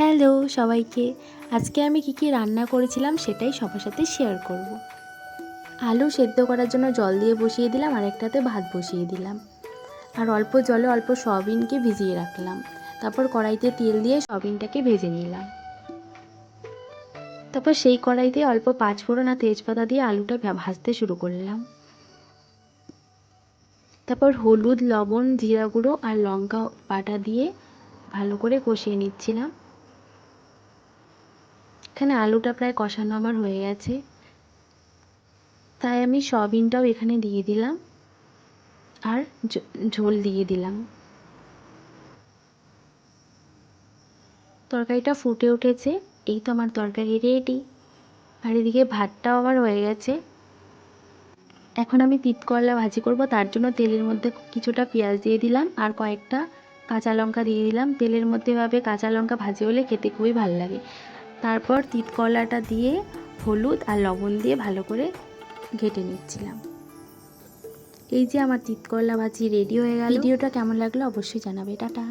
Hello সবাইকে, আজকে আমি কি রান্না করেছিলাম সেটাই সবার সাথে শেয়ার করব। আলু সেদ্ধ করার জন্য জল দিয়ে বসিয়ে দিলাম, আর একটাতে ভাত বসিয়ে দিলাম, আর অল্প জলে অল্প সয়াবিনকে ভিজিয়ে রাখলাম। তারপর কড়াইতে তেল দিয়ে সয়াবিনটাকে ভেজে নিলাম। তারপর সেই কড়াইতে অল্প পাঁচফোড়ন আর তেজপাতা দিয়ে আলুটা ভাজতে শুরু করলাম। তারপর হলুদ, লবণ, জিরা গুঁড়ো আর লঙ্কা বাটা দিয়ে ভালো করে কষিয়ে নিচ্ছিলাম। এখানে আলুটা প্রায় কষানো আমার হয়ে গেছে, তাই আমি সয়াবিনটাও এখানে দিয়ে দিলাম আর ঝোল দিয়ে দিলাম। তরকারিটা ফুটে উঠেছে, এই তো আমার তরকারি রেডি। আর এদিকে ভাতটাও আমার হয়ে গেছে। এখন আমি তিত করলা ভাজি করব, তার জন্য তেলের মধ্যে কিছুটা পেঁয়াজ দিয়ে দিলাম আর কয়েকটা কাঁচা লঙ্কা দিয়ে দিলাম। তেলের মধ্যে এভাবে কাঁচা লঙ্কা ভাজি হলে খেতে খুবই ভালো লাগে। তারপর তিত করলাটা দিয়ে হলুদ আর লবণ দিয়ে ভালো করে ঘেটে নিচ্ছিলাম। এই যে আমার তিত করলা ভাজি রেডি হয়ে গেল। ভিডিওটা কেমন লাগলো অবশ্যই জানাবে। টাটা।